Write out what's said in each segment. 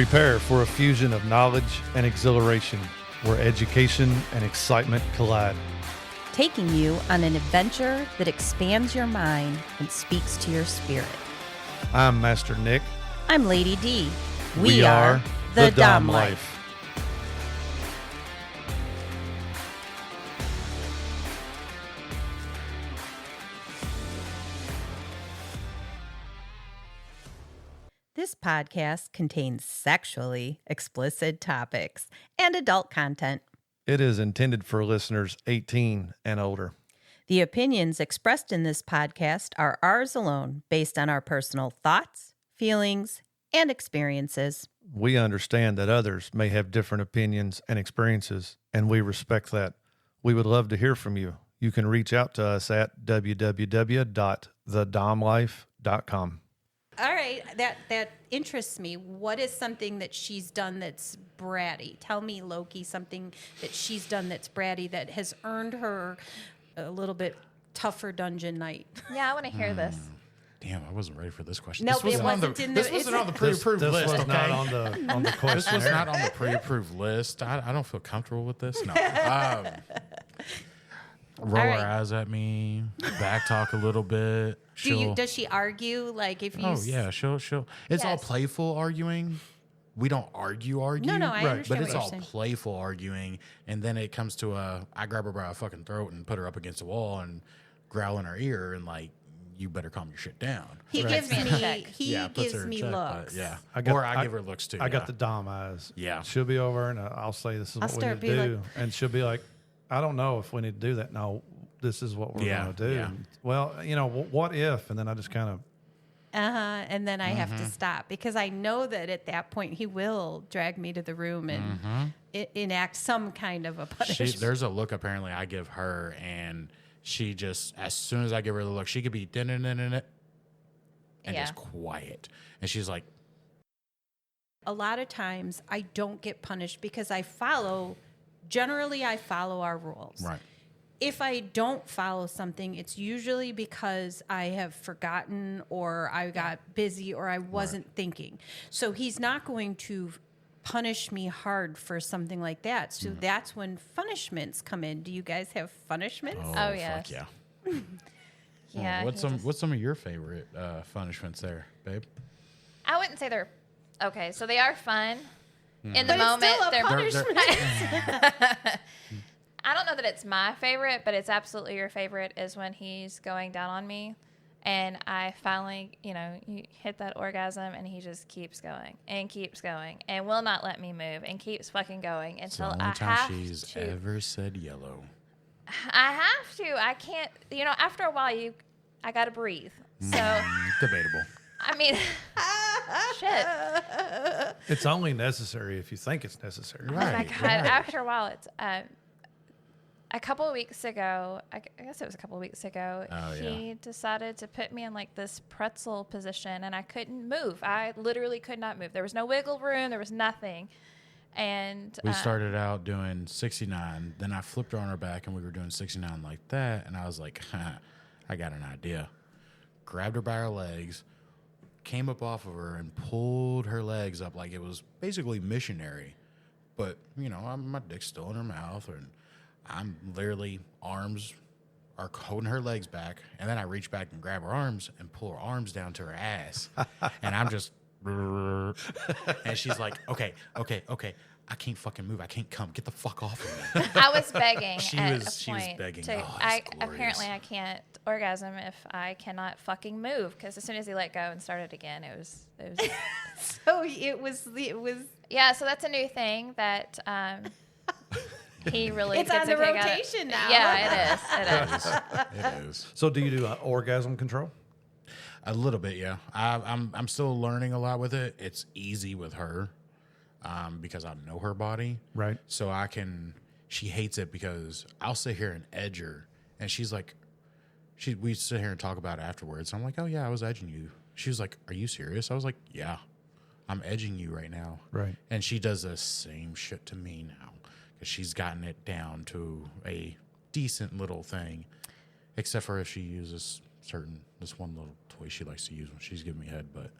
Prepare for a fusion of knowledge and exhilaration where education and excitement collide. Taking you on an adventure that expands your mind and speaks to your spirit. I'm Master Nick. I'm Lady D. We are the Dom Life. This podcast contains sexually explicit topics and adult content. It is intended for listeners 18 and older. The opinions expressed in this podcast are ours alone, based on our personal thoughts, feelings, and experiences. We understand that others may have different opinions and experiences, and we respect that. We would love to hear from you. You can reach out to us at www.thedomlife.com. All right, that interests me. What is something that she's done that's bratty? Tell me, Loki, something that she's done that's bratty that has earned her a little bit tougher dungeon night. Yeah, I want to hear this. Damn, I wasn't ready for this question. No, this it wasn't in the... This wasn't on the pre-approved This list, was okay? not on the question. This was not on the pre-approved list. I don't feel comfortable with this. No. Roll All right. her eyes at me, back talk a little bit. Does she argue? Like if you... Oh, yeah, she'll. It's all Yes. playful arguing. We don't argue. No, I understand But what it's you're all saying. playful arguing, and then it comes to I grab her by her fucking throat and put her up against the wall and growl in her ear and like, you better calm your shit down. He gives me a me... check. He puts her gives in me check, but looks. yeah, I got- I give her looks too. I got yeah. the Dom eyes. Yeah. She'll be over and I'll say this is I'll what we start need to being do. And she'll be like, I don't know if we need to do that. No, this is what we're Yeah, going to do. yeah. Well, what if? And then I just kind of, And then I have to stop because I know that at that point he will drag me to the room and enact some kind of a punishment. There's a look apparently I give her, and she just, as soon as I give her the look, she could be and Yeah. just quiet, and she's like, A lot of times I don't get punished because generally I follow our rules. right, If I don't follow something, it's usually because I have forgotten or I got busy or I wasn't thinking. So he's not going to punish me hard for something like that. So that's when punishments come in. Do you guys have punishments? Oh, yes. fuck yeah. Yeah. What's some of your favorite punishments there, babe? I wouldn't say they're okay. So they are fun in the But moment. it's still a they're punishment. I don't know that it's my favorite, but it's absolutely your favorite is when he's going down on me and I finally, you hit that orgasm and he just keeps going and will not let me move and keeps fucking going It's the until only I time have she's to. ever said yellow. I have to. I can't, after a while I got to breathe. So, Debatable. I mean, shit. it's only necessary if you think it's necessary. Oh my God. After a while, it's a couple of weeks ago, I guess it was a couple of weeks ago, he decided to put me in like this pretzel position and I couldn't move. I literally could not move. There was no wiggle room. There was nothing. And We started out doing 69, then I flipped her on her back and we were doing 69 like that, and I was like, I got an idea. Grabbed her by her legs, came up off of her and pulled her legs up like it was basically missionary. But, my dick's still in her mouth and I'm literally arms are holding her legs back, and then I reach back and grab her arms and pull her arms down to her ass. And I'm just and she's like, okay, I can't fucking move. I can't come. Get the fuck off of me. I was begging She at was a point. begging. To, Oh, it's glorious. apparently, I can't orgasm if I cannot fucking move because as soon as he let go and started again, it was So it was yeah. So that's a new thing that he really It's gets on a the kick out of. rotation now. Yeah, it is. It is. So do you do orgasm control? A little bit, yeah. I'm still learning a lot with it. It's easy with her because I know her body. Right. So she hates it because I'll sit here and edge her. And she's like, we sit here and talk about it afterwards. I'm like, oh, yeah, I was edging you. She was like, are you serious? I was like, yeah, I'm edging you right now. Right. And she does the same shit to me now because she's gotten it down to a decent little thing, except for if she uses this one little toy she likes to use when she's giving me head. But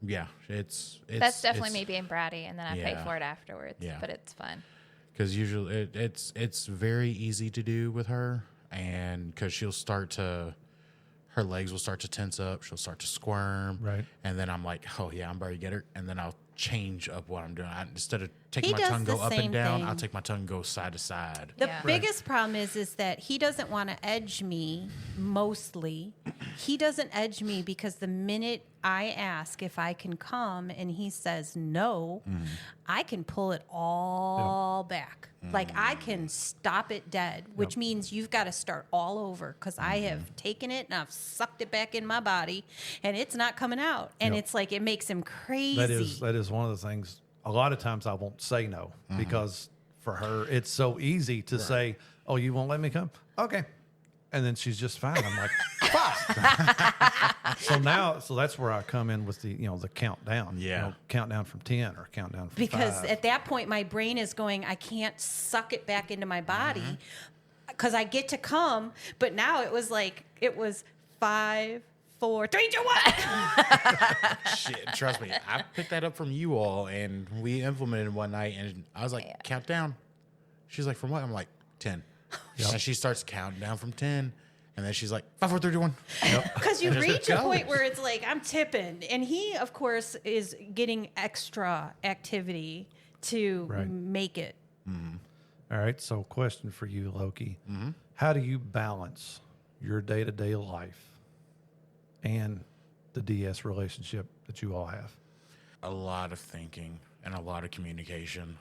Yeah, it's That's definitely me being bratty, and then I pay for it afterwards. Yeah. But it's fun. Because usually it's very easy to do with her, and because her legs will start to tense up, she'll start to squirm, Right. and then I'm like, oh yeah, I'm ready to get her, and then I'll change up what I'm doing. Instead of taking He my does tongue the go up same and down, thing. I'll take my tongue and go side to side. The Yeah. biggest problem is that he doesn't want to edge me mostly. He doesn't edge me because the minute I ask if I can come and he says no, I can pull it all back. Like I can stop it dead, which means you've got to start all over because I have taken it and I've sucked it back in my body and it's not coming out. And it's like it makes him crazy. That is one of the things. A lot of times I won't say no because for her it's so easy to say, "Oh, you won't let me come? Okay," and then she's just fine. I'm like, "Fuck!" So that's where I come in with the the countdown. Yeah. Countdown from 10 or countdown from Because 5. at that point, my brain is going, I can't suck it back into my body because I get to come. But now it was 5, 4, 3, 2, 1. Shit, trust me, I picked that up from you all, and we implemented one night, and I was like, count down. She's like, from what? I'm like, 10. And she starts counting down from 10, and then she's like, 5, 4, 3, 2, 1. Because you And just reach a goes. point where it's like, I'm tipping. And he, of course, is getting extra activity to Right. make it. All right. So, question for you, Loki: How do you balance your day-to-day life and the DS relationship that you all have? A lot of thinking and a lot of communication.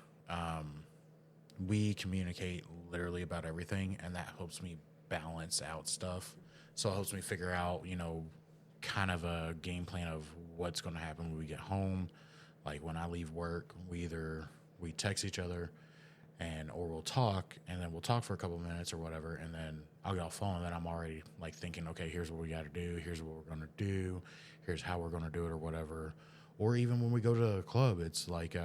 We communicate literally about everything, and that helps me balance out stuff. So it helps me figure out, kind of a game plan of what's going to happen when we get home. Like when I leave work, we text each other, or we'll talk, and then we'll talk for a couple minutes or whatever, and then I'll get off the phone, and then I'm already like thinking, okay, here's what we got to do, here's what we're going to do, here's how we're going to do it or whatever. Or even when we go to the club, it's like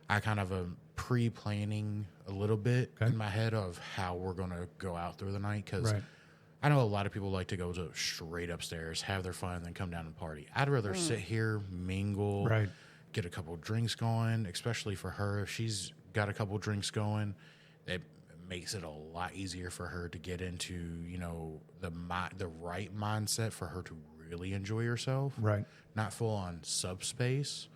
I kind of am pre-planning a little bit in my head of how we're going to go out through the night, because I know a lot of people like to go to straight upstairs, have their fun, and then come down and party. I'd rather sit here, mingle, get a couple drinks going, especially for her. If she's got a couple drinks going, it makes it a lot easier for her to get into, the right mindset for her to really enjoy herself. Right. Not full on subspace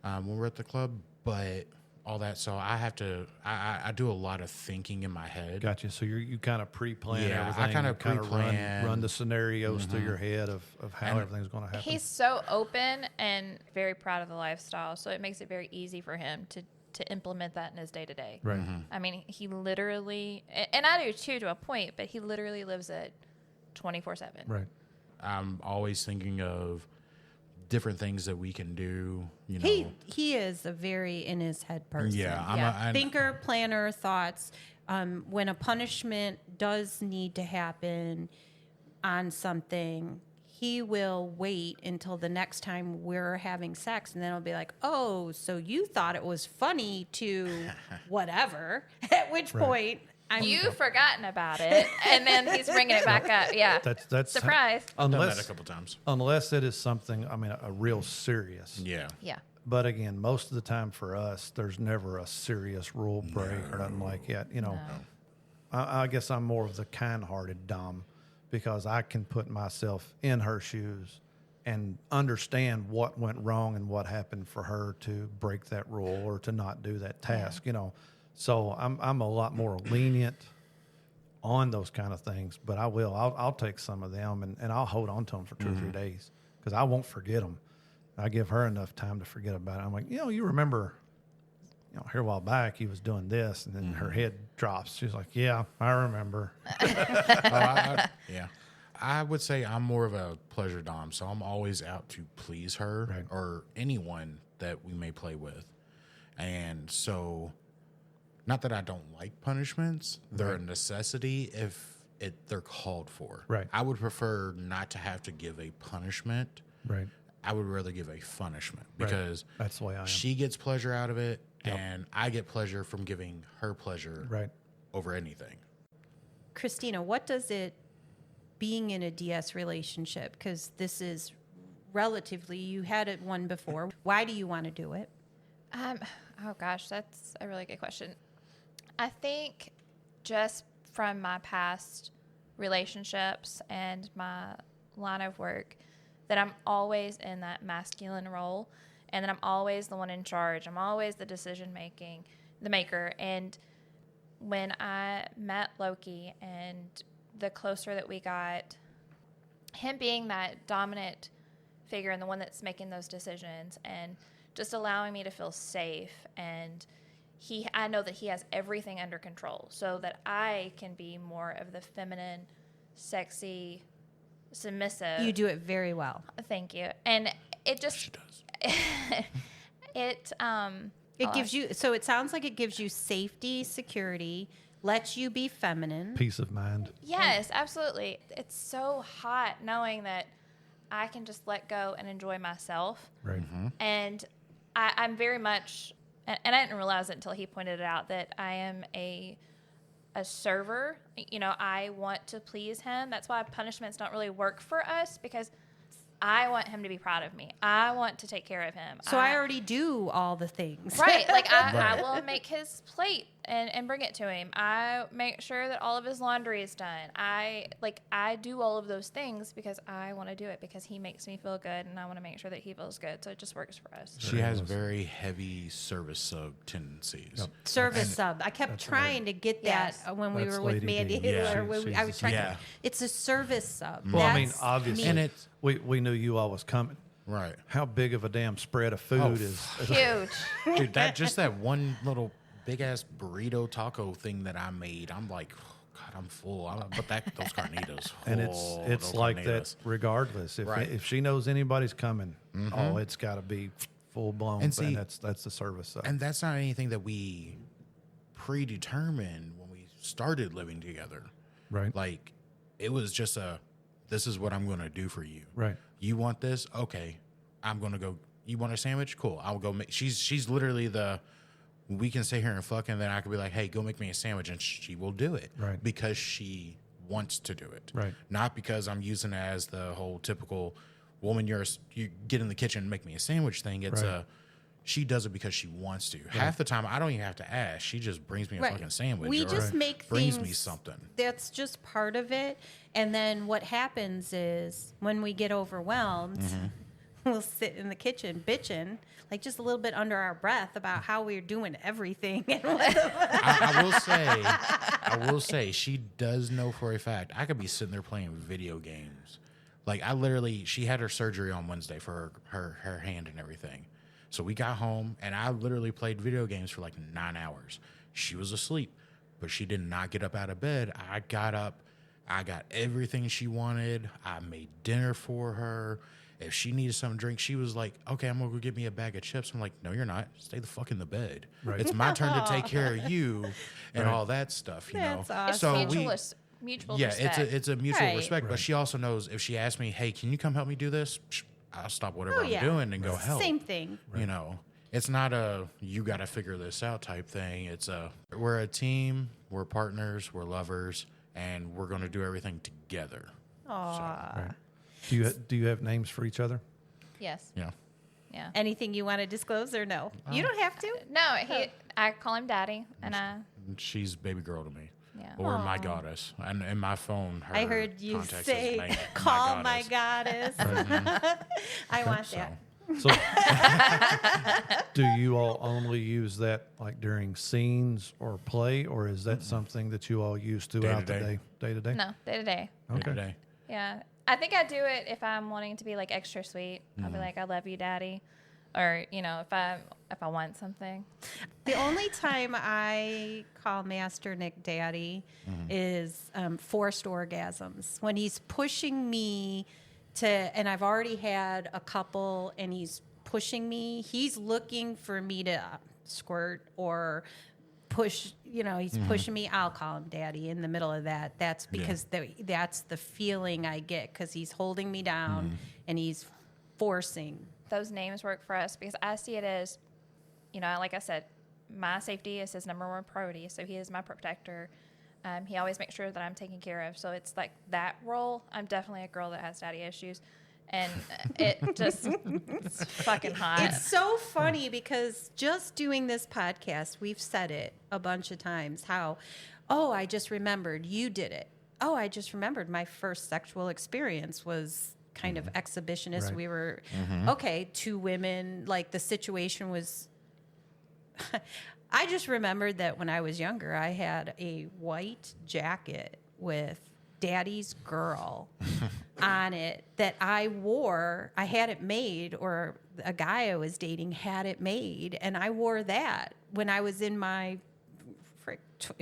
when we're at the club, but all that. So I do a lot of thinking in my head. Gotcha. So you kind of pre-plan Yeah, I everything. kinda You kinda pre-plan. run the scenarios through your head of how everything's going to happen. He's so open and very proud of the lifestyle, so it makes it very easy for him to implement that in his day-to-day. Right. I mean, he literally, and I do too to a point, but he literally lives it 24/7. Right. I'm always thinking of different things that we can do. He is a very in his head person. Yeah, I'm Thinker, planner, thoughts. When a punishment does need to happen on something, he will wait until the next time we're having sex, and then he'll be like, "Oh, so you thought it was funny to whatever?" At which point, You've forgotten about it, and then he's bringing it back up. Yeah, That's surprise. done that a Unless couple times. it is something, a real serious. Yeah. Yeah. But again, most of the time for us, there's never a serious rule break or nothing like that. I guess I'm more of the kind-hearted Dom, because I can put myself in her shoes and understand what went wrong and what happened for her to break that rule or to not do that task. So I'm a lot more lenient on those kind of things. But I'll take some of them and I'll hold on to them for 2 or 3 days because I won't forget them. I give her enough time to forget about it. I'm like, you remember, here a while back he was doing this, and then her head drops. She's like, yeah, I remember. Yeah. I would say I'm more of a pleasure dom, so I'm always out to please her or anyone that we may play with. And so, not that I don't like punishments, they're a necessity if they're called for. Right. I would prefer not to have to give a punishment. Right. I would rather give a punishment because That's the way I am. she gets pleasure out of it, and I get pleasure from giving her pleasure over anything. Christina, what does it being in a DS relationship, because this is relatively. You had it one before. Why do you want to do it? Oh gosh, that's a really good question. I think just from my past relationships and my line of work, that I'm always in that masculine role, and that I'm always the one in charge. I'm always the the maker. And when I met Loki, and the closer that we got, him being that dominant figure and the one that's making those decisions, and just allowing me to feel safe, and I know that he has everything under control, so that I can be more of the feminine, sexy, submissive. You do it very well. Thank you. And it just She does. It gives you, so it sounds like it gives you safety, security, lets you be feminine. Peace of mind. Yes, absolutely. It's so hot knowing that I can just let go and enjoy myself. Right. And I'm very much, and I didn't realize it until he pointed it out, that I am a server. You know, I want to please him. That's why punishments don't really work for us, because I want him to be proud of me. I want to take care of him. So I already do all the things. Right. Like I Right. will make his plate and bring it to him. I make sure that all of his laundry is done. I do all of those things because I want to do it, because he makes me feel good, and I want to make sure that he feels good. So it just works for us. She has very heavy service sub tendencies. Yep. Service sub. I kept trying to get that Yes. when we That's were with Lady Mandy D. Hitler. Yeah. When She's I was trying. Yeah. It's a service sub. Well, I mean, That's obviously, me. And it's we knew you all was coming. right. How big of a damn spread of food Oh, is? Huge. Dude, that one little big ass burrito taco thing that I made, I'm like, oh, God, I'm full. But those carnitas, And oh, it's those like carnitas. that regardless. Right. If she knows anybody's coming, oh, it's got to be full blown. And see- that's the service sub. And that's not anything that we predetermined when we started living together. Right. Like, it was just this is what I'm going to do for you. Right. You want this? Okay. I'm going to go. You want a sandwich? Cool. I'll go make. She's literally we can sit here and fuck, and then I could be like, hey, go make me a sandwich, and she will do it. Right. Because she wants to do it. Right. Not because I'm using it as the whole typical woman, you get in the kitchen and make me a sandwich thing. It's Right. she does it because she wants to. Half the time, I don't even have to ask. She just brings me a fucking sandwich. We or just make brings things, me something. That's just part of it. And then what happens is when we get overwhelmed, we'll sit in the kitchen bitching, like just a little bit under our breath about how we're doing everything. I will say, she does know for a fact. I could be sitting there playing video games. Like, she had her surgery on Wednesday for her hand and everything. So we got home, and I literally played video games for like 9 hours. She was asleep, but she did not get up out of bed. I got up. I got everything she wanted. I made dinner for her. If she needed something to drink, she was like, okay, I'm going to go get me a bag of chips. I'm like, no, you're not. Stay the fuck in the bed. Right. It's my turn to take care of you and all that stuff, you That's know? awesome. It's mutual Yeah, respect. it's a mutual Right. respect, Right. but she also knows if she asks me, hey, can you come help me do this? I'll stop whatever I'm doing and go help. Same thing. You know, it's not you got to figure this out type thing. It's we're a team, we're partners, we're lovers, and we're going to do everything together. Aw. Right. Do you have names for each other? Yes. Yeah. Yeah. Anything you want to disclose or no? You don't have to. No, I call him Daddy, and She's baby girl to me. yeah. Or my goddess. And in my phone, her I heard you contact say, says, call my goddess. I want So, that. so do you all only use that like during scenes or play, or is that something that you all use throughout the Day-to-day. day to day? No, day to day. Okay. Today. Yeah. I think I do it if I'm wanting to be like extra sweet. I'll be like, I love you, Daddy. Or, you know, if I want something. The only time I call Master Nick Daddy is forced orgasms. When he's pushing me and I've already had a couple, and he's pushing me, he's looking for me to squirt or push, he's pushing me. I'll call him Daddy in the middle of that. That's because that's the feeling I get, because he's holding me down and he's forcing. Those names work for us because I see it as, like I said, my safety is his number one priority. So he is my protector. He always makes sure that I'm taken care of. So it's like that role. I'm definitely a girl that has daddy issues. And it just, it's fucking hot. It's so funny because just doing this podcast, we've said it a bunch of times how, oh, I just remembered you did it. Oh, I just remembered my first sexual experience was kind of exhibitionist. Right. We were, okay, 2 women, like the situation was, I just remembered that when I was younger, I had a white jacket with Daddy's Girl on it that I wore. I had it made, or a guy I was dating had it made, and I wore that when I was in my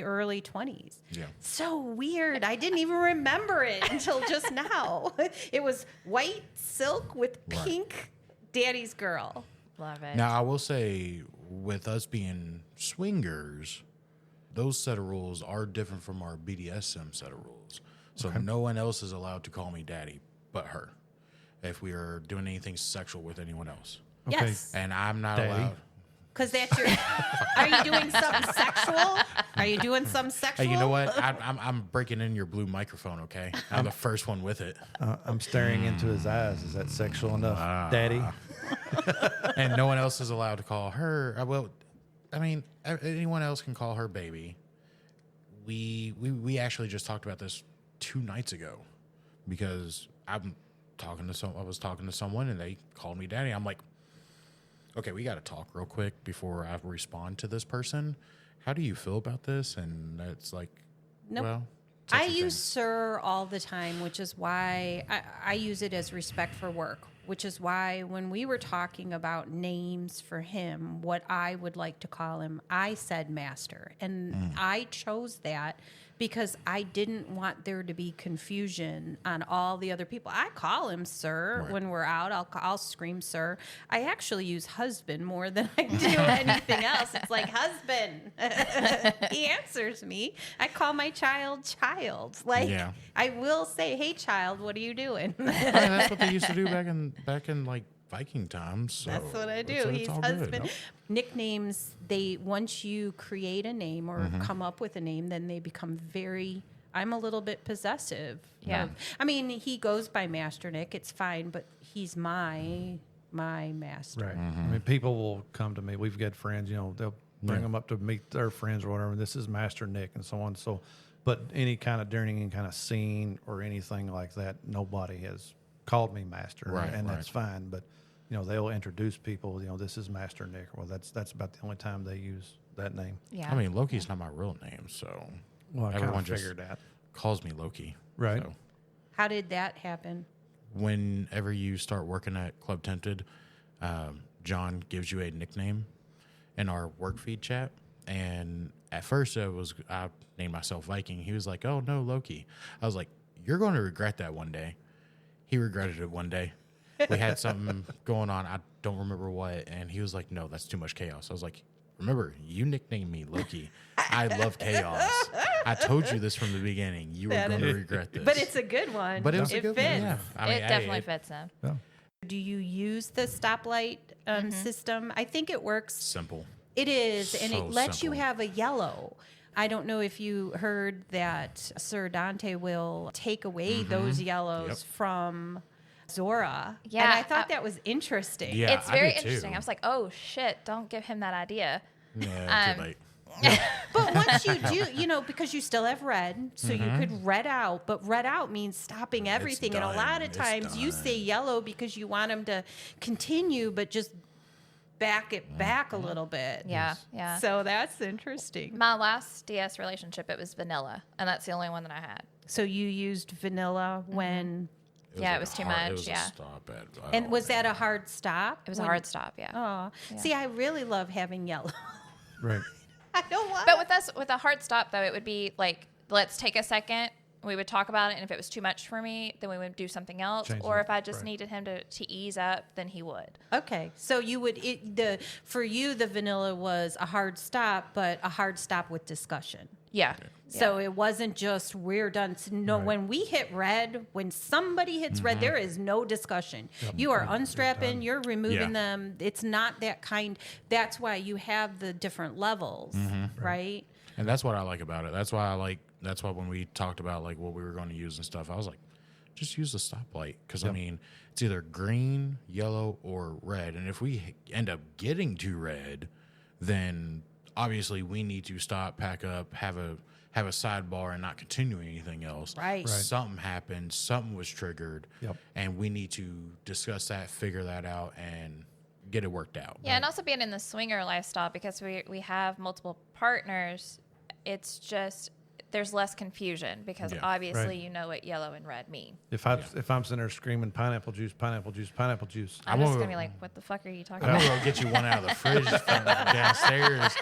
early 20s. Yeah. So weird. I didn't even remember it until just now. It was white silk with pink Daddy's Girl. Love it. Now, I will say, with us being swingers, those set of rules are different from our BDSM set of rules. So no one else is allowed to call me daddy but her if we are doing anything sexual with anyone else. Okay. Yes. And I'm not Daddy. allowed. Because that's your. Are you doing something sexual? Are you doing something sexual? Hey, you know what? I'm breaking in your blue microphone, okay? I'm the first one with it. I'm staring into his eyes. Is that sexual enough, Daddy? And no one else is allowed to call her. Well, I mean, anyone else can call her baby. We actually just talked about this 2 nights ago because I was talking to someone and they called me daddy. I'm like, okay, we got to talk real quick before I respond to this person. How do you feel about this? And it's like, Nope. well, I use sir all the time, which is why I use it as respect for work, which is why when we were talking about names for him, what I would like to call him, I said master. And I chose that because I didn't want there to be confusion on all the other people. I call him sir when we're out. I'll scream sir. I actually use husband more than I do anything else. It's like husband. He answers me. I call my child. Like I will say, hey child, what are you doing? I mean, that's what they used to do back in like Viking times. So That's what I do. it's He's all husband. good. Nope. Nicknames, once you create a name or come up with a name, then they become I'm a little bit possessive. Yeah. I mean, he goes by Master Nick. It's fine, but he's my master. Right. I mean, people will come to me. We've got friends, they'll bring them up to meet their friends or whatever. This is Master Nick and so on. So, but during any kind of scene or anything like that, nobody has called me Master, and that's fine. But they'll introduce people. This is Master Nick. Well, that's about the only time they use that name. Yeah. I mean, Loki's not my real name, so Well, I everyone kind of just figured that. calls me Loki. Right. So How did that happen? whenever you start working at Club Tempted, John gives you a nickname in our work feed chat. And at first I named myself Viking. He was like, oh, no, Loki. I was like, you're going to regret that one day. He regretted it one day. We had something going on. I don't remember what. And he was like, no, that's too much chaos. I was like, remember, you nicknamed me Loki. I love chaos. I told you this from the beginning. You were going to regret this. But it's a good one. But it was a good fits. one. Yeah. I mean, it definitely fits him. Yeah. Do you use the stoplight system? I think it works. Simple. It is, and So it lets simple. you have a yellow. I don't know if you heard that Sir Dante will take away those yellows from Zora. Yeah, And I thought that was interesting. Yeah, It's I very did too. interesting. I was like, oh shit, don't give him that idea. Yeah, too late. But once you do, because you still have red, so you could red out, but red out means stopping everything. And a done. lot of It's times you done. say yellow because you want them to continue, but just back it back a little bit. Yeah, yeah. So that's interesting. My last DS relationship, it was vanilla, and that's the only one that I had. So you used vanilla when, Yeah, it was too much, It was yeah. a stop at, and was that a hard stop? It was a hard stop, yeah. Oh, see, I really love having yellow. Right. I don't want. But with a hard stop, though, it would be like, let's take a second. We would talk about it, and if it was too much for me, then we would do something else. Change Or it, if I just right. needed him to ease up, then he would. Okay, so you would for you the vanilla was a hard stop, but a hard stop with discussion. Yeah. So it wasn't just we're done. So no, when we hit red, when somebody hits red, there is no discussion. You are unstrapping, you're removing them. It's not that kind. That's why you have the different levels, right? And that's what I like about it. That's why when we talked about like what we were going to use and stuff, I was like, just use the stoplight. Because, I mean, it's either green, yellow, or red. And if we end up getting to red, then obviously we need to stop, pack up, have a sidebar and not continue anything else. Right. Something happened, something was triggered, and we need to discuss that, figure that out, and get it worked out. Yeah, and also being in the swinger lifestyle, because we have multiple partners, it's just there's less confusion because obviously you know what yellow and red mean. If I'm sitting there screaming pineapple juice, pineapple juice, pineapple juice, I'm just gonna be like, what the fuck are you talking I'm about? gonna go get you one out of the fridge from downstairs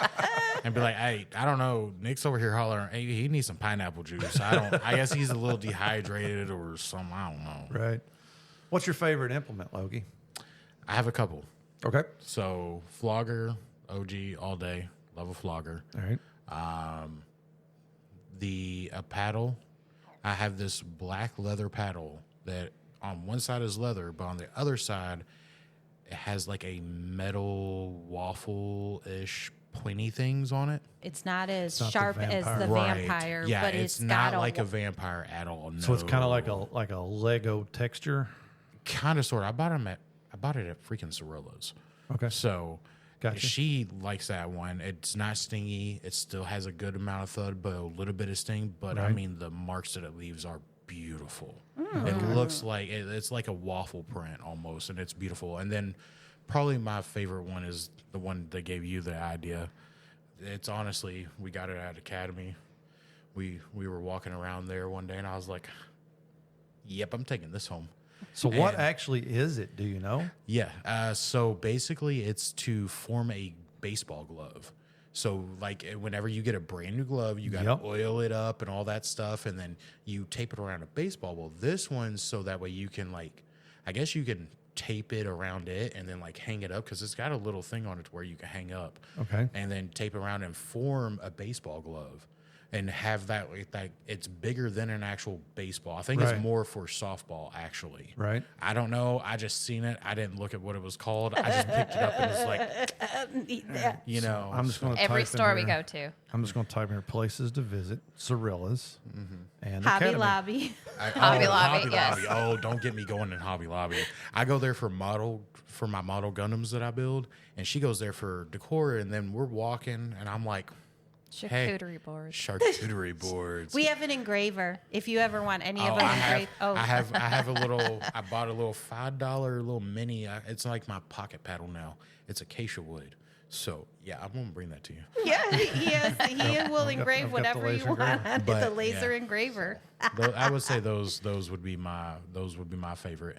and be like, hey, I don't know, Nick's over here hollering, hey, he needs some pineapple juice. I guess he's a little dehydrated or something. I don't know. Right. What's your favorite implement, Loki? I have a couple. Okay. So flogger, OG all day. Love a flogger. All right. The paddle. I have this black leather paddle that on one side is leather, but on the other side it has like a metal waffle-ish pointy things on it. It's not as not the sharp as the vampire, Yeah, but it's got not like a vampire at all. No. So it's kind of like a Lego texture. Kind of sort of. I bought it at freaking Cirilla's. Okay. So Gotcha. she likes that one. It's not stingy. It still has a good amount of thud, but a little bit of sting. But I mean, the marks that it leaves are beautiful. It looks like it's like a waffle print almost, and it's beautiful. And then probably my favorite one is the one that gave you the idea. It's honestly, we got it at Academy. We were walking around there one day, and I was like, "Yep, I'm taking this home." So what actually is it? Do you know? Yeah. So basically, it's to form a baseball glove. So like whenever you get a brand new glove, you got to oil it up and all that stuff, and then you tape it around a baseball. Well, this one's so that way you can I guess you can tape it around it and then hang it up because it's got a little thing on it where you can hang up. Okay. And then tape it around and form a baseball glove. And have that it's bigger than an actual baseball. I think it's more for softball, actually. Right. I don't know. I just seen it. I didn't look at what it was called. I just picked it up and it's Need that. I'm just going to Every store we go to. I'm just going to type in here places to visit, Cirilla's, and Hobby Academy. Lobby. Hobby Lobby, yes. Oh, don't get me going in Hobby Lobby. I go there for my model Gundams that I build, and she goes there for decor, and then we're walking, and I'm like, Charcuterie boards. Charcuterie boards. We have an engraver. If you ever want any of them engraved. I have a little. I bought a little $5 little mini. It's like my pocket paddle now. It's acacia wood. So yeah, I'm gonna bring that to you. Yeah, he will engrave I've got whatever the you laser want. engraver. It's But, a laser yeah. engraver. I would say those would be my favorite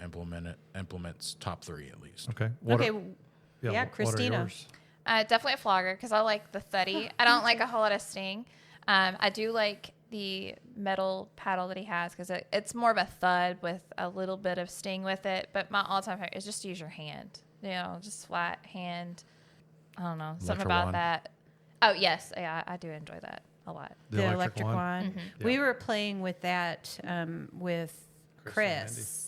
implements, top 3 at least. Okay. Okay. What are Christina. yours? Definitely a flogger because I like the thuddy. I don't like a whole lot of sting. I do like the metal paddle that he has because it's more of a thud with a little bit of sting with it. But my all-time favorite is just to use your hand. Just flat hand. I don't know. Something Electro about wand. that. Oh, yes. Yeah, I do enjoy that a lot. The electric wand. Mm-hmm. We were playing with that with Chris.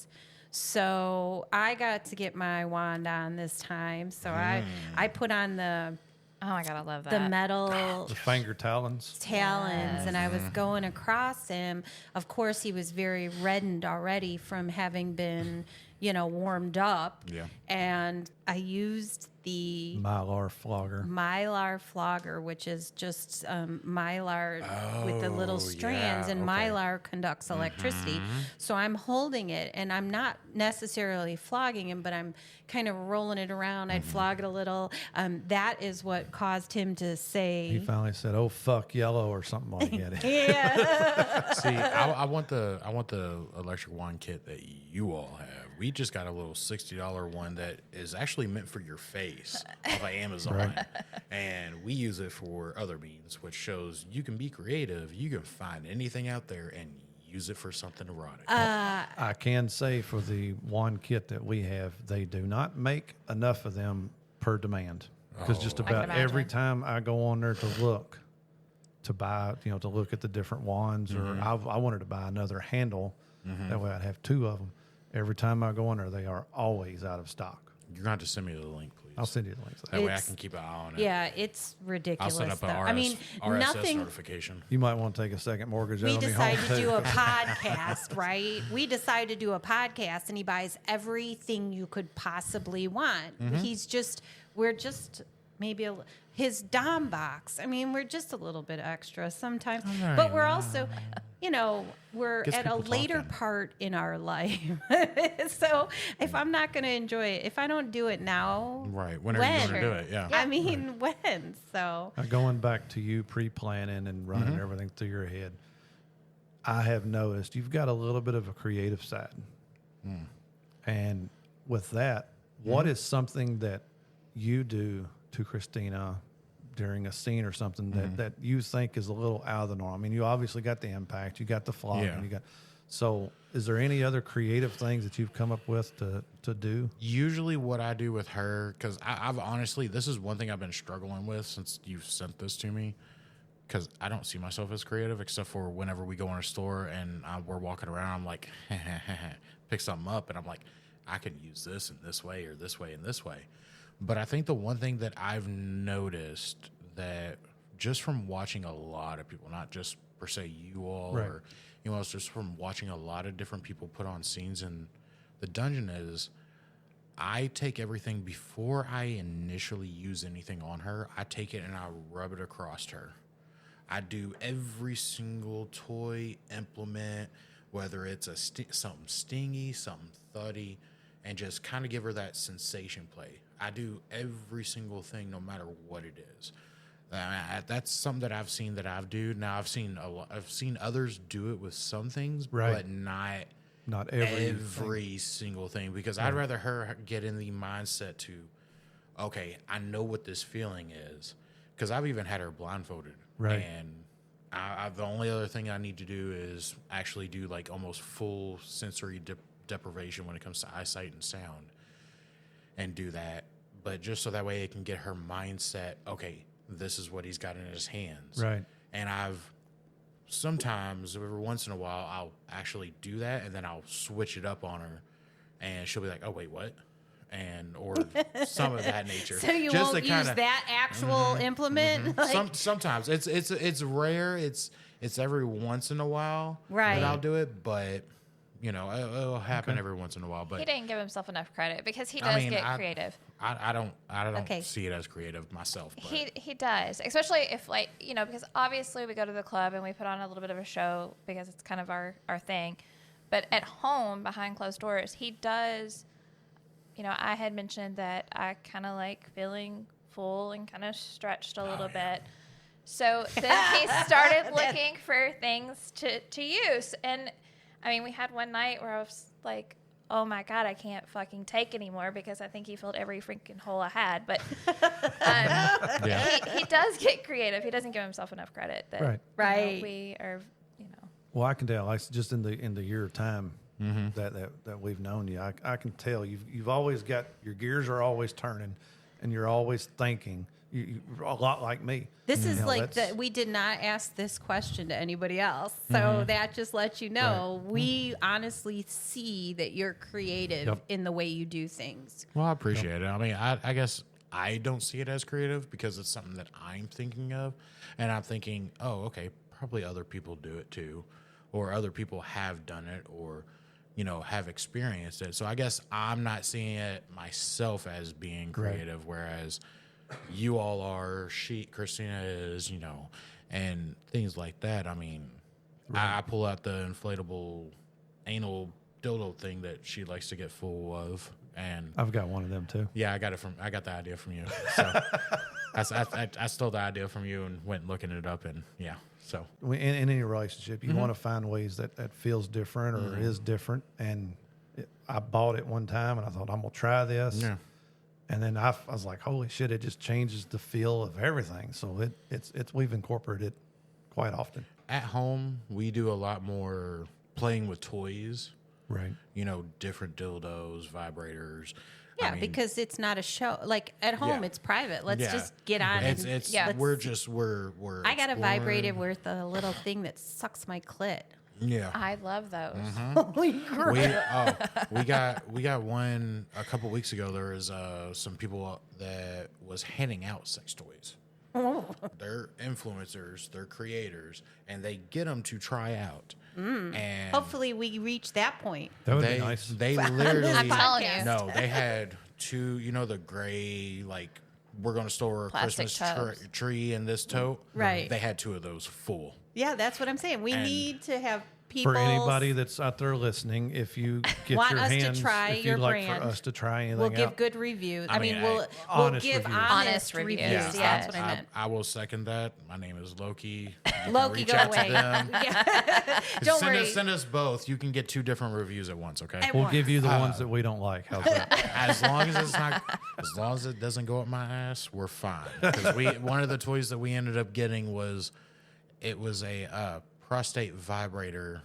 So I got to get my wand on this time. So I put on the Oh, my God. I love that. the metal The finger talons. talons, and I was going across him. Of course, he was very reddened already from having been, warmed up. Yeah. And I used the Mylar flogger, which is just mylar with the little strands, and mylar conducts electricity. So I'm holding it, and I'm not necessarily flogging him, but I'm kind of rolling it around. I'd flog it a little. That is what caused him to He say, finally said, "Oh fuck, yellow" or something like that. "Yeah." See, I want the electric wand kit that you all have. We just got a little $60 one that is actually meant for your face off of Amazon, and we use it for other means, which shows you can be creative. You can find anything out there and use it for something erotic. I can say for the wand kit that we have, they do not make enough of them per demand because just about every time I go on there to look to buy, to look at the different wands, or I wanted to buy another handle. That way I'd have 2 of them. Every time I go on there, they are always out of stock. You're going to have to send me the link, please. please. I'll send you the links. That way I can keep an eye on it. Yeah, it's ridiculous. I'll set up though. an I mean, RSS nothing. notification. You might want to take a second mortgage out We on your decided home to too. do a podcast, right? We decided to do a podcast, and he buys everything you could possibly want. We're just maybe his Dom box. I mean, we're just a little bit extra sometimes, All but right, we're also, we're Gets at a people later talking. part in our life. So if I'm not going to enjoy it, if I don't do it now, Right. When are you going to do it? Yeah. I mean, when? So Now, going back to you pre-planning and running everything through your head, I have noticed you've got a little bit of a creative side. And with that, what is something that you do to Christina during a scene or something that you think is a little out of the norm? I mean, you obviously got the impact, you got the flogging, Yeah. So is there any other creative things that you've come up with to do? Usually what I do with her, because I've honestly, this is one thing I've been struggling with since you've sent this to me, because I don't see myself as creative except for whenever we go in a store and we're walking around, I'm like, pick something up, and I'm like, I can use this in this way or this way and this way. But I think the one thing that I've noticed that just from watching a lot of people, not just per se you all, Right. or it's just from watching a lot of different people put on scenes in the dungeon, is I take everything before I initially use anything on her. I take it and I rub it across her. I do every single toy, implement, whether it's something stingy, something thuddy, and just kind of give her that sensation play. I do every single thing, no matter what it is. That's something that I've seen that I've do. Now I've seen others do it with some things, Right. but not every single thing, because I'd rather her get in the mindset to, okay, I know what this feeling is, because I've even had her blindfolded, Right. and the only other thing I need to do is actually do like almost full sensory deprivation when it comes to eyesight and sound, and do that, but just so that way it can get her mindset, okay, this is what he's got in his hands, Right. and I've sometimes, every once in a while, I'll actually do that, and then I'll switch it up on her, and she'll be like, "Oh wait, what?" or some of that nature. So you Just won't to use kinda- that actual implement? Like, sometimes it's rare. It's every once in a while Right. that I'll do it, but it'll happen every once in a while. But He didn't give himself enough credit because he I does mean, get creative. I don't Okay. see it as creative myself. But He does, especially if because obviously we go to the club and we put on a little bit of a show because it's kind of our thing. But at home, behind closed doors, he does. I had mentioned that I kind of like feeling full and kind of stretched a little bit. So then he started looking for things to use. And I mean, we had one night where I was like, oh my God, I can't fucking take anymore, because I think he filled every freaking hole I had. But he does get creative. He doesn't give himself enough credit. That, Right. We are, Well, I can tell. Like, just in the year of time that we've known you, I can tell you've always got your gears are always turning, and you're always thinking. You're a lot like me. This is like we did not ask this question to anybody else, so that just lets you know we honestly see that you're creative in the way you do things. Well, I appreciate it. I mean, I guess I don't see it as creative because it's something that I'm thinking of, and I'm thinking, oh, okay, probably other people do it too, or other people have done it, or have experienced it. So I guess I'm not seeing it myself as being creative, whereas you all are, Christina is, and things like that. I mean, I pull out the inflatable anal dildo thing that she likes to get full of, and I've got one of them too. yeah, I got the idea from you. So I stole the idea from you and went looking it up, and yeah. So In any relationship, you want to find ways that feels different or is different. And I bought it one time, and I thought, I'm gonna try this. yeah. And then I was like, holy shit! It just changes the feel of everything. So we've incorporated it quite often. At home, we do a lot more playing with toys. Right. Different dildos, vibrators. Yeah, I mean, because it's not a show. Like at home, Yeah. it's private. Let's yeah. just get on It's it. we're I got a exploring. vibrator with a little thing that sucks my clit. Yeah. I love those. Holy crap. We got one a couple weeks ago. There was some people that was handing out sex toys. They're influencers, they're creators, and they get them to try out. And Hopefully we reach that point. That would be nice. They literally, I'm telling you. no, they had two, the gray, like, we're going to store a Plastic Christmas tubs. tree in this tote. Right. They had two of those full. Yeah, that's what I'm saying. We And need to have people. For anybody that's out there listening, if you get Want your us to hands, try if your you'd like brand, for us to try anything we'll give out, good reviews. I mean, we'll honest give reviews. honest reviews. Yeah, That's what I meant. I will second that. My name is Loki. You can Loki, reach go out to away. them. Yeah. Don't worry. Send us both. You can get two different reviews at once, okay? At we'll once. give you the ones that we don't like. How's that? As long as it doesn't go up my ass, we're fine. Because one of the toys that we ended up getting was a prostate vibrator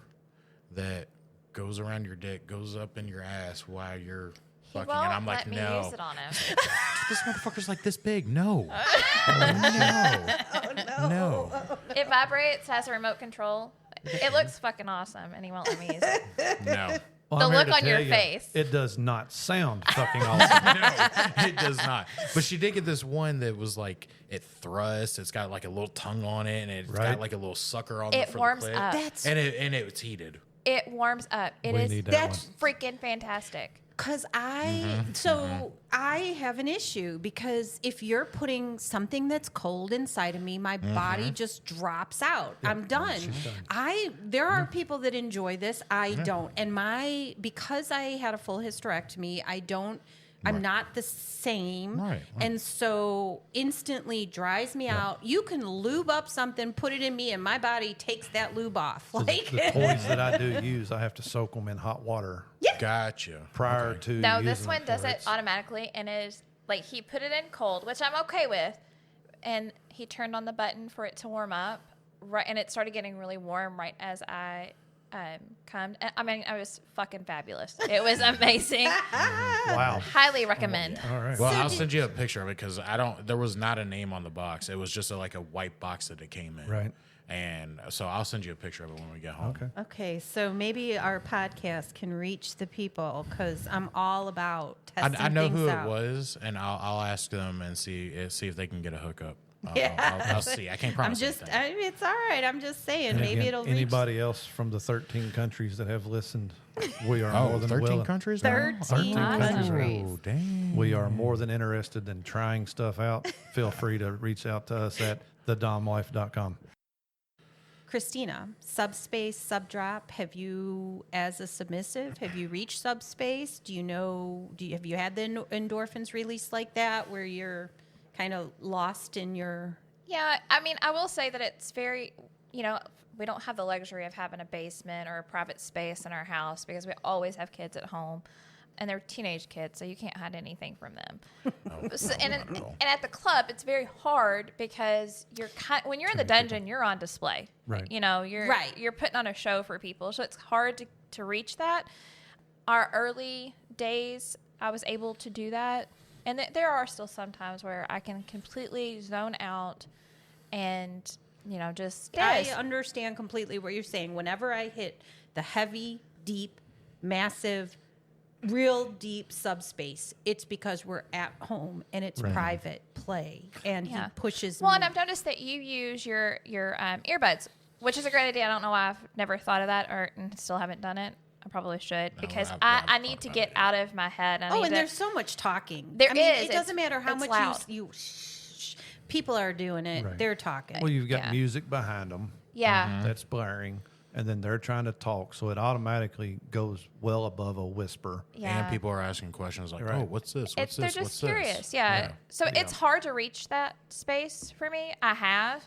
that goes around your dick, goes up in your ass while you're He fucking, won't and I'm like, let me no, use it on him. this motherfucker's like this big. No, no. It vibrates, has a remote control. It looks fucking awesome, and he won't let me use it. No. Well, The I'm here look to on your tell you, face. It does not sound fucking awesome. No, it does not. But she did get this one that was like it thrusts. It's got like a little tongue on it, and it's Right. got like a little sucker on It for warms the clit. up. That's and it's heated. It warms up. It We is need that that's freaking fantastic. because I have an issue because if you're putting something that's cold inside of me, my body just drops out. I'm done. There are people that enjoy this. I don't. And because I had a full hysterectomy, I'm not the same. Right. And so instantly dries me out. You can lube up something, put it in me, and my body takes that lube off. The toys that I do use, I have to soak them in hot water Gotcha. prior to. No, using this one them. does So it it's- automatically, and it is like he put it in cold, which I'm okay with, and he turned on the button for it to warm up, right, and it started getting really warm right as I come. I mean, I was fucking fabulous. It was amazing. Wow. Highly recommend. All right. Well, I'll send you a picture of it because there was not a name on the box. It was just like a white box that it came in. Right. And so I'll send you a picture of it when we get home. Okay. Okay, so maybe our podcast can reach the people because I'm all about testing I know things who out. it was, and I'll ask them and see if they can get a hookup. Yeah. I'll see. I can't promise anything. It's all right. I'm just saying. And Maybe again, it'll reach anybody else from the 13 countries that have listened, we are Oh, more than 13 willing. countries now? 13 countries. Oh, dang. We are more than interested in trying stuff out. Feel free to reach out to us at thedomlife.com. Christina, subspace, subdrop. Have you, as a submissive, have you reached subspace? Do you know? Have you had the endorphins released like that, where you're kind of lost in your? Yeah, I mean, I will say that it's very, we don't have the luxury of having a basement or a private space in our house because we always have kids at home. And they're teenage kids, so you can't hide anything from them. And at the club, it's very hard because when you're in the dungeon, you're on display. Right. You're putting on a show for people, so it's hard to reach that. Our early days, I was able to do that, and there are still some times where I can completely zone out and just. I understand completely what you're saying. Whenever I hit the heavy, deep, massive, real deep subspace, it's because we're at home and it's private play, and he pushes Well, me. and I've noticed that you use your earbuds, which is a great idea. I don't know why I've never thought of that or still haven't done it. I probably should because I need to get out of my head. There's so much talking. There is. It doesn't matter how it's much loud. you people are doing it. Right. They're talking. Well, you've got music behind them. Yeah. That's blaring. And then they're trying to talk, so it automatically goes well above a whisper. Yeah. And people are asking questions like, Right. "Oh, what's this? What's They're this? just What's curious, this?" yeah. So it's hard to reach that space for me. I have,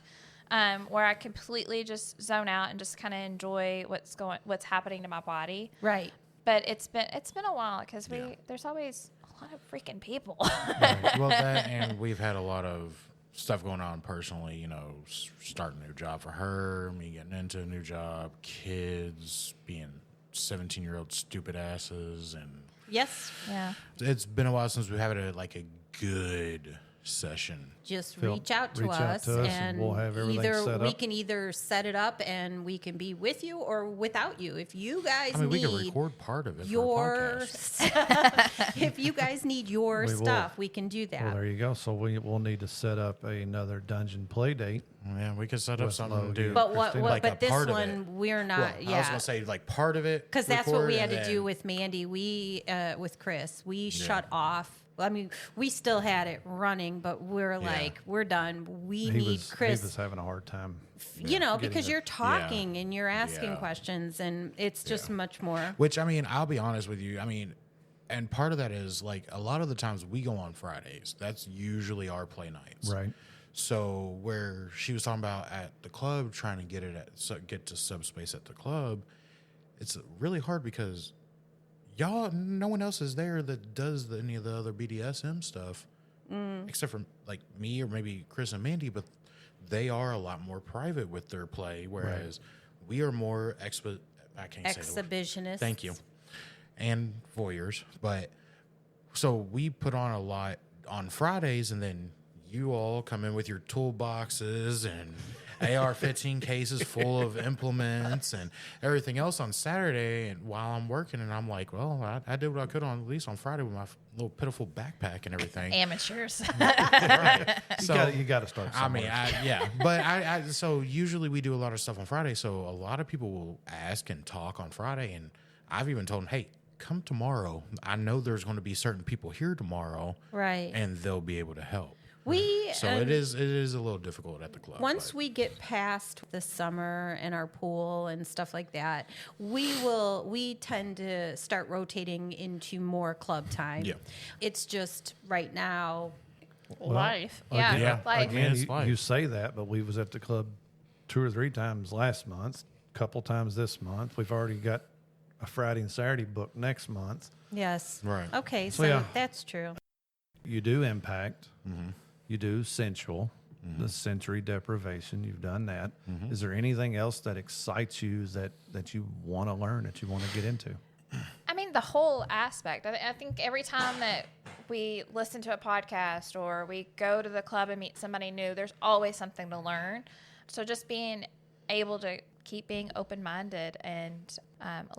where I completely just zone out and just kind of enjoy what's happening to my body. Right. But it's been a while because there's always a lot of freaking people. Right. Well, that and we've had a lot of stuff going on personally, starting a new job for her, me getting into a new job, kids being 17-year-old stupid asses, and Yes. Yeah. it's been a while since we had a good session. Just reach out to us and we'll have everything either set we up. can either set it up and we can be with you or without you. If you guys we can need record part of it your for a podcast. if you guys need your stuff, we can do that. Well, there you go. So we'll need to set up another dungeon play date. Yeah, we could set up something to do. But like but this part one we're not. I was gonna say like part of it because that's what we had to then do with Mandy. We with Chris, we shut off. I mean, we still had it running, but we're like, we're done. We need Chris. He was having a hard time. You know, because you're talking and you're asking questions, and it's just much more. Which, I mean, I'll be honest with you. I mean, and part of that is like a lot of the times we go on Fridays. That's usually our play nights. Right. So where she was talking about at the club, trying to get to subspace at the club, it's really hard because no one else is there that does any of the other BDSM stuff, except for like me or maybe Chris and Mandy, but they are a lot more private with their play, whereas we are more exhibitionists. Thank you. And voyeurs. But so we put on a lot on Fridays, and then you all come in with your toolboxes and AR-15 cases full of implements and everything else on Saturday, and while I'm working, and I'm like, well, I did what I could at least on Friday with my little pitiful backpack and everything. Amateurs. Right. So you got to start somewhere. I mean, but so usually we do a lot of stuff on Friday, so a lot of people will ask and talk on Friday, and I've even told them, hey, come tomorrow. I know there's going to be certain people here tomorrow, right? And they'll be able to help. So it is a little difficult at the club. Once we get past the summer and our pool and stuff like that, we tend to start rotating into more club time. Yeah. It's just right now life. Life. Again, you say that, but we was at the club 2 or 3 times last month, a couple times this month. We've already got a Friday and Saturday booked next month. Yes. Right. Okay, so that's true. You do impact. Mm-hmm. You do sensual, the sensory deprivation. You've done that. Mm-hmm. Is there anything else that excites you that you want to learn, that you want to get into? I mean, the whole aspect. I think every time that we listen to a podcast or we go to the club and meet somebody new, there's always something to learn. So just being able to keep being open-minded and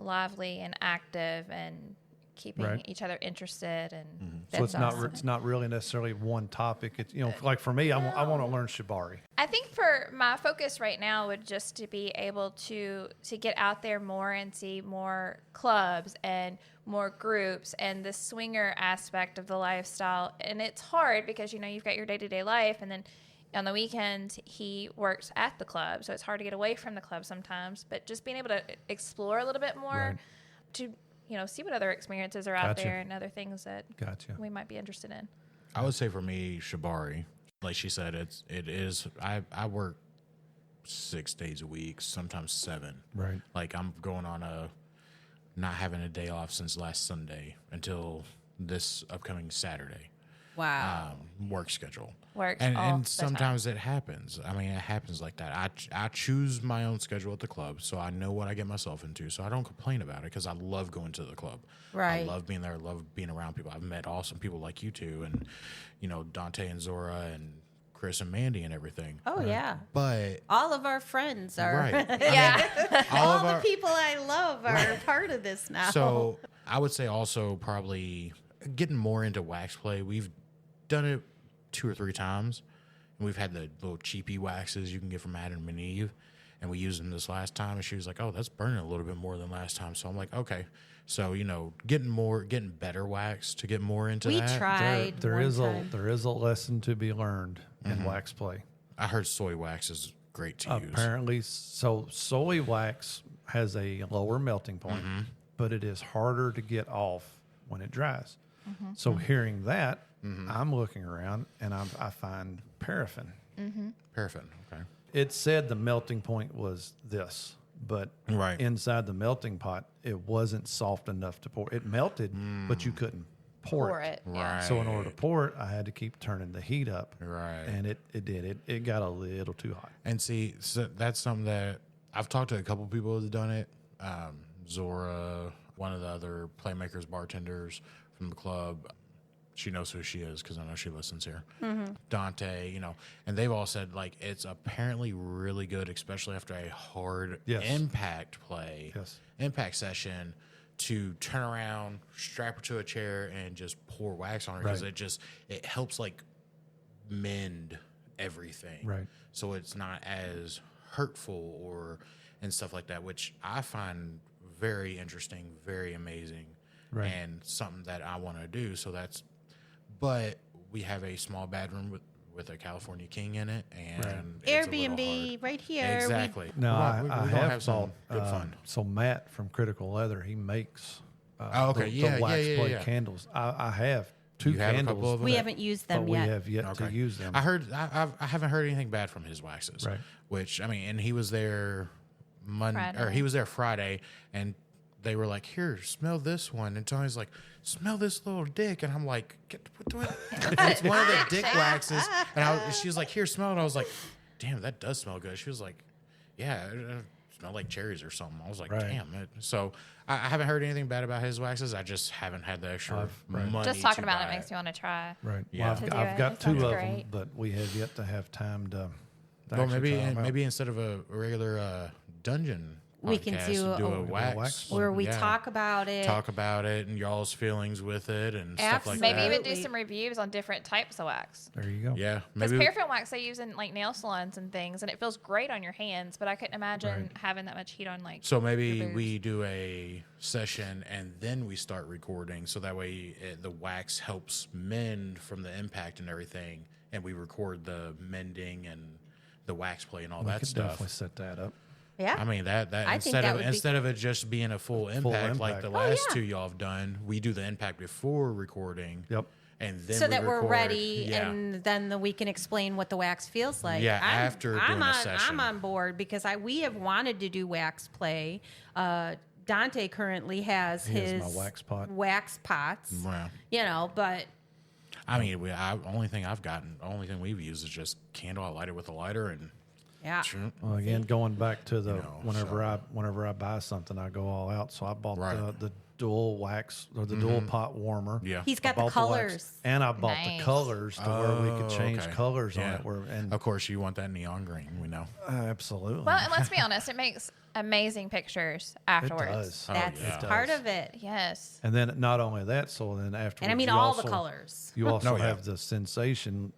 lively and active and keeping each other interested, and so it's not really necessarily one topic. It's like for me, I want to learn shibari. I think for my focus right now would just to be able to get out there more and see more clubs and more groups and the swinger aspect of the lifestyle. And it's hard because you've got your day-to-day life, and then on the weekends he works at the club, so it's hard to get away from the club sometimes. But just being able to explore a little bit more to see what other experiences are out there and other things that we might be interested in. I would say for me, shibari, like she said, it is. I work 6 days a week, sometimes 7. Right. Like I'm going on not having a day off since last Sunday until this upcoming Saturday. Wow. Work schedule. And sometimes it happens. I mean, it happens like that. I choose my own schedule at the club, so I know what I get myself into. So I don't complain about it because I love going to the club. Right. I love being there. I love being around people. I've met awesome people like you two, and Dante and Zora and Chris and Mandy and everything. Oh yeah. But all of our friends are right. all the people I love are part of this now. So I would say also probably getting more into wax play. We've done it 2 or 3 times, and we've had the little cheapy waxes you can get from Adam and Eve, and we used them this last time, and she was like, oh, that's burning a little bit more than last time. So I'm like, okay. So getting better wax to get more into that. We tried. There is a lesson to be learned in wax play. I heard soy wax is great to use. Apparently, so soy wax has a lower melting point, but it is harder to get off when it dries. So hearing that, I'm looking around and I find paraffin. Paraffin, okay. It said the melting point was this, but inside the melting pot, it wasn't soft enough to pour. It melted, but you couldn't pour it. Right. So in order to pour it, I had to keep turning the heat up. Right. And it did. It got a little too hot. And see, so that's something that I've talked to a couple people who've done it. Zora, one of the other playmakers, bartenders from the club, She knows who she is because I know she listens here. Dante, and they've all said like it's apparently really good, especially after a hard impact impact session, to turn around, strap her to a chair, and just pour wax on her because it helps like mend everything. Right. So it's not as hurtful and stuff like that, which I find very interesting, very amazing, and something that I want to do. So but we have a small bedroom with a California king in it, and it's Airbnb right here. Exactly. No, I have some good fun. So Matt from Critical Leather, he makes the wax blade candles. I have two candles. We haven't used them but yet. We have yet to use them. I haven't heard anything bad from his waxes. Right. Which and he was there he was there Friday, and they were like, "Here, smell this one." And Tony's like, "Smell this little dick," and I'm like, "It's one of the dick waxes." And she was like, "Here, smell it." I was like, "Damn, that does smell good." She was like, "Yeah, it smelled like cherries or something." I was like, "Damn." So I haven't heard anything bad about his waxes. I just haven't had the extra money. Just talking to about buy it makes me want to try. Right. Yeah. Well, I've got two of them, great. but we have yet to have time to. Well, maybe instead of a regular dungeon, We can do a wax where we talk about it and y'all's feelings with it and stuff like Maybe that. even do some reviews on different types of wax. There you go. Yeah, Because maybe paraffin wax they use in like nail salons and things, and it feels great on your hands. But I couldn't imagine having that much heat on like. So maybe your boobs. we do a session and then we start recording, so that way the wax helps mend from the impact and everything, and we record the mending and the wax play and all that stuff. Definitely set that up. Yeah. I mean that I think that would be- instead of it just being a full impact like the last yeah. two y'all have done, we do the impact before recording. Yep. And then so we that record. we're ready, and then we can explain what the wax feels like. Yeah, after doing a session. I'm on board because we have wanted to do wax play. Dante currently has his my wax pot. wax pots. Wow. But I mean, only thing we've used is just candle. I light it with a lighter and. yeah. Well, again, going back to the whenever I buy something, I go all out. So I bought the dual wax or the dual pot warmer. Yeah, He's got the wax, colors. and I bought the colors to where we could change colors on it. And of course, you want that neon green. We know. Absolutely. Well, and let's be honest, it makes amazing pictures afterwards. It does. That's part of it. Yes. And then not only that, so then afterwards, And I mean you all also, the colors. You also have the sensation,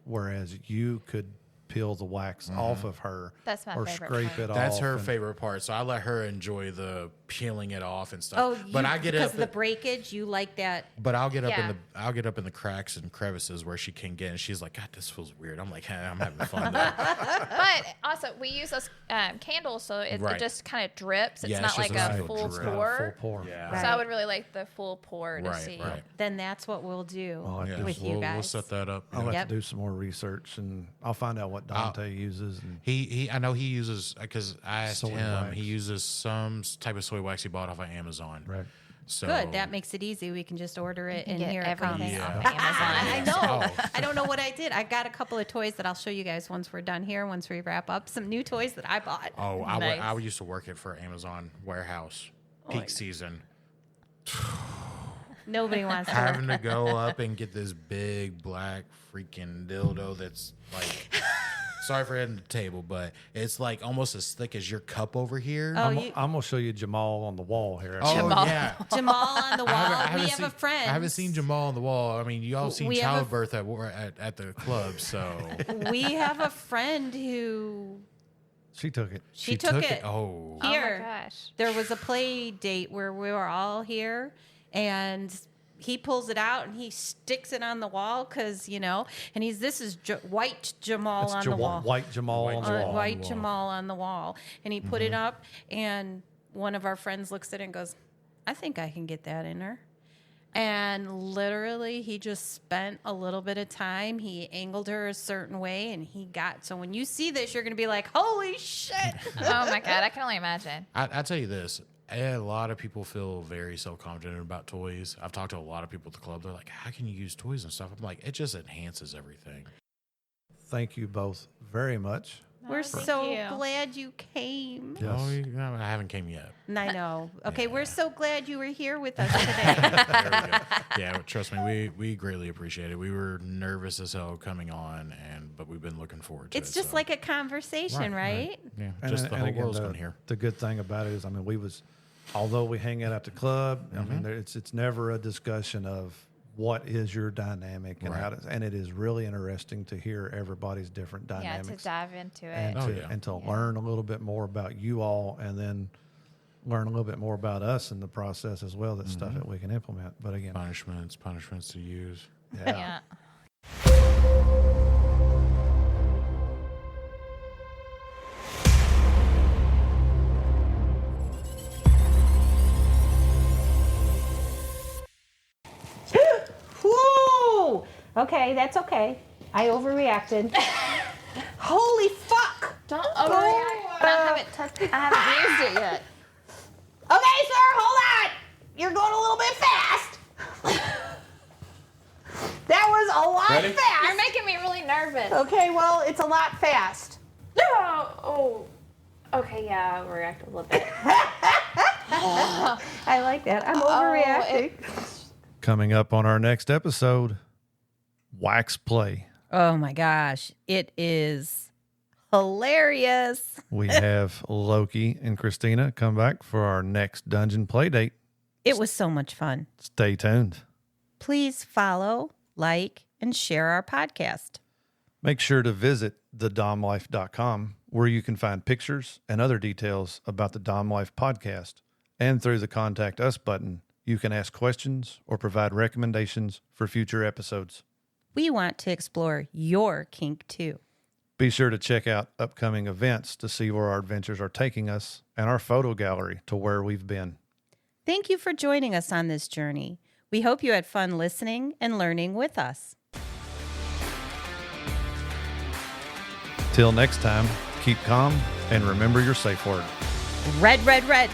whereas you could peel the wax off of her That's my or favorite scrape part. it off. That's her favorite part. So I let her enjoy the peeling it off and stuff. But I get because up the breakage, you like that. But I'll get up in the cracks and crevices where she can get, and she's like, "God, this feels weird." I'm like, I'm having fun. But also, we use those candles, so it just kind of drips. It's not like a full pour. Full pour. Yeah. So I would really like the full pour to see. Right. Then that's what we'll do with you We'll guys. set that up. I'll have to do some more research, and I'll find out what Dante uses. And I know he uses, because I asked Soy him, wax. he uses some type of soy wax he bought off of Amazon. Right. So Good. That makes it easy. We can just order it, and Get here it comes. everything off of I Amazon. know. Oh. I don't know what I did. I got a couple of toys that I'll show you guys once we're done here, once we wrap up. Some new toys that I bought. Oh, Nice. I used to work it for Amazon warehouse peak season. Nobody wants to work. Having to go up and get this big black freaking dildo that's like, sorry for hitting the table, but it's like almost as thick as your cup over here. Oh, I'm gonna show you Jamal on the wall here. Oh, Jamal. yeah. Jamal on the wall. I We have a friend. I haven't seen Jamal on the wall. I mean, you all seen We have a- childbirth at the club, so We have a friend who She took it. she took it. Oh, Here. Oh my gosh. There was a play date where we were all here, and he pulls it out and he sticks it on the wall because and this is white Jamal It's on the wall. White Jamal on the wall. White Jamal on the wall, and he put it up, and one of our friends looks at it and goes, "I think I can get that in her." And literally, he just spent a little bit of time. He angled her a certain way, and he got. So when you see this, you're going to be like, "Holy shit!" Oh my God. I can only imagine. I tell you this. A lot of people feel very self-confident about toys. I've talked to a lot of people at the club. They're like, "How can you use toys and stuff?" I'm like, it just enhances everything. Thank you both very much. We're so you. glad you came. Yes. Oh, no, I haven't came yet. I know. Okay, we're Yeah. so glad you were here with us today. There we go. Yeah, trust me, we greatly appreciate it. We were nervous as hell coming on, but we've been looking forward to it. It's just so. like a conversation, right? Yeah, And, just the and whole again, world's going here. the good thing about it is, I mean, although we hang out at the club, I mean, it's never a discussion of what is your dynamic and how and it is really interesting to hear everybody's different dynamics. Yeah, to dive into it. and to learn a little bit more about you all, and then learn a little bit more about us in the process as well. That's stuff that we can implement. But again, Punishments to use. Yeah. Whoa! Okay, that's okay. I overreacted. Holy fuck! Don't overreact. I haven't used it yet. Okay, sir, hold on. You're going a little bit fast. That was a lot fast. You're making me really nervous. Okay, well, it's a lot fast. No. Oh. Okay, yeah, I overreacted a little bit. I like that. I'm overreacting. coming up on our next episode, Wax Play. Oh my gosh, it is hilarious. We have Loki and Christina come back for our next dungeon play date. It was so much fun. Stay tuned. Please follow, like, and share our podcast. Make sure to visit thedomlife.com, where you can find pictures and other details about the Dom Life podcast. And through the Contact Us button, you can ask questions or provide recommendations for future episodes. We want to explore your kink too. Be sure to check out upcoming events to see where our adventures are taking us, and our photo gallery to where we've been. Thank you for joining us on this journey. We hope you had fun listening and learning with us. Till next time, keep calm and remember your safe word. Red, red, red.